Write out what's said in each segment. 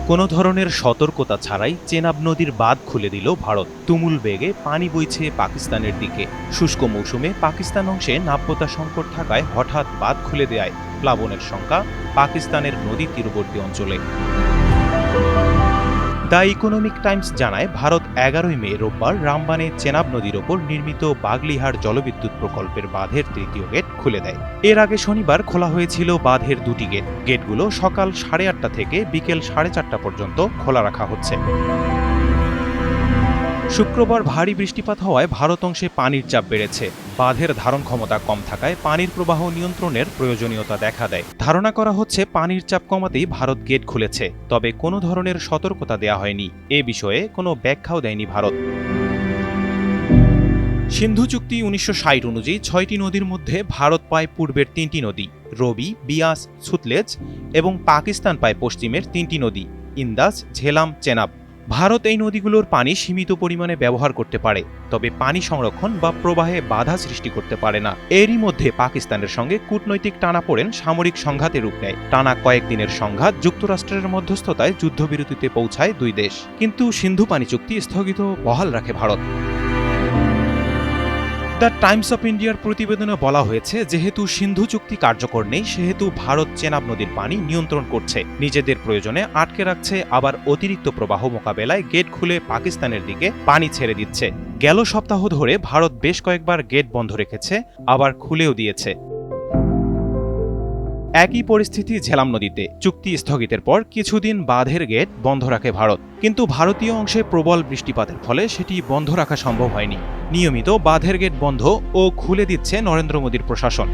কোনো ধরনের সতর্কতা ছাড়াই চেনাব নদীর বাঁধ খুলে দিল ভারত। তুমুল বেগে পানি বইছে পাকিস্তানের দিকে। শুষ্ক মৌসুমে পাকিস্তান অংশে নাব্যতা সংকট থাকায় হঠাৎ বাঁধ খুলে দেয় প্লাবনের শঙ্কা পাকিস্তানের নদী তীরবর্তী অঞ্চলে। দ্য ইকোনমিক টাইমস জানায়, ভারত 11 মে রোববার রামবানে চেনাব নদীর ওপর নির্মিত বাগলিহার জলবিদ্যুৎ প্রকল্পের বাঁধের তৃতীয় গেট খুলে দেয়। এর আগে শনিবার খোলা হয়েছিল বাঁধের দুটি গেট। গেটগুলো সকাল 8:30 থেকে বিকেল 4:30 পর্যন্ত খোলা রাখা হচ্ছে। শুক্রবার ভারী বৃষ্টিপাত হওয়ায় ভারত অংশে পানির চাপ বেড়েছে। বাঁধের ধারণ ক্ষমতা কম থাকায় পানির প্রবাহ নিয়ন্ত্রণের প্রয়োজনীয়তা দেখা দেয়। ধারণা করা হচ্ছে পানির চাপ কমাতেই ভারত গেট খুলেছে, তবে কোনো ধরনের সতর্কতা দেয়া হয়নি। এ বিষয়ে কোনো ব্যাখ্যাও দেয়নি ভারত। সিন্ধু চুক্তি 1960 অনুযায়ী 6টি নদীর মধ্যে ভারত পায় পূর্বের 3টি নদী রবি, বিয়াস, সুতলেজ, এবং পাকিস্তান পায় পশ্চিমের 3টি নদী ইন্দাস, ঝেলাম, চেনাব। ভারত এই নদীগুলোর পানি সীমিত পরিমাণে ব্যবহার করতে পারে, তবে পানি সংরক্ষণ বা প্রবাহে বাধা সৃষ্টি করতে পারে না। এরই মধ্যে পাকিস্তানের সঙ্গে কূটনৈতিক টানাপোড়েন সামরিক সংঘাতে রূপ নেয়। টানা কয়েকদিনের সংঘাত যুক্তরাষ্ট্রের মধ্যস্থতায় যুদ্ধবিরতিতে পৌঁছায় দুই দেশ, কিন্তু সিন্ধু পানি চুক্তি স্থগিত বহাল রাখে ভারত। দ্য টাইমস অফ ইন্ডিয়ার প্রতিবেদনে বলা হয়েছে, যেহেতু সিন্ধু চুক্তি কার্যকর নেই, সেহেতু ভারত চেনাব নদীর পানি নিয়ন্ত্রণ করছে, নিজেদের প্রয়োজনে আটকে রাখছে, আবার অতিরিক্ত প্রবাহ মোকাবেলায় গেট খুলে পাকিস্তানের দিকে পানি ছেড়ে দিচ্ছে। গেল সপ্তাহ ধরে ভারত বেশ কয়েকবার গেট বন্ধ রেখেছে, আবার খুলেও দিয়েছে। একই পরিস্থিতি ঝেলাম নদীতে। চুক্তি স্থগিতের পর কিছুদিন বাঁধের গেট বন্ধ রাখে ভারত, কিন্তু ভারতীয় অংশে প্রবল বৃষ্টিপাতের ফলে সেটি বন্ধ রাখা সম্ভব হয়নি। নিয়মিত বাঁধের গেট বন্ধ ও খুলে দিচ্ছে নরেন্দ্র মোদীর প্রশাসন।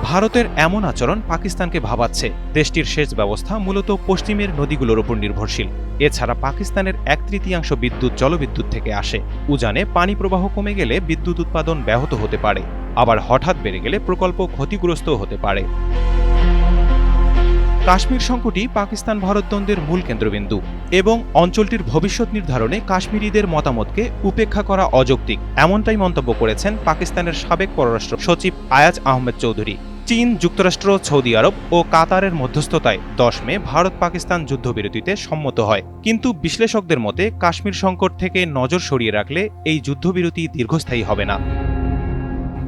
ভারতের এমন আচরণ পাকিস্তানকে ভাবাচ্ছে। দেশটির সেচ ব্যবস্থা মূলত পশ্চিমের নদীগুলোর উপর নির্ভরশীল। এছাড়া পাকিস্তানের 1/3 বিদ্যুৎ জলবিদ্যুৎ থেকে আসে। উজানে পানি প্রবাহ কমে গেলে বিদ্যুৎ উৎপাদন ব্যাহত হতে পারে, আবার হঠাৎ বেড়ে গেলে প্রকল্প ক্ষতিগ্রস্ত হতে পারে। কাশ্মীর সংকটই পাকিস্তান ভারত দ্বন্দ্বের মূল কেন্দ্রবিন্দু, এবং অঞ্চলটির ভবিষ্যৎ নির্ধারণে কাশ্মীরিদের মতামতকে উপেক্ষা করা অযৌক্তিক, এমনটাই মন্তব্য করেছেন পাকিস্তানের সাবেক পররাষ্ট্র সচিব আয়াজ আহমেদ চৌধুরী। চীন, যুক্তরাষ্ট্র, সৌদি আরব ও কাতারের মধ্যস্থতায় 10 মে ভারত পাকিস্তান যুদ্ধবিরতিতে সম্মত হয়, কিন্তু বিশ্লেষকদের মতে কাশ্মীর সংকট থেকে নজর সরিয়ে রাখলে এই যুদ্ধবিরতি দীর্ঘস্থায়ী হবে না।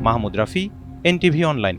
Mahmud Rafi, NTV online.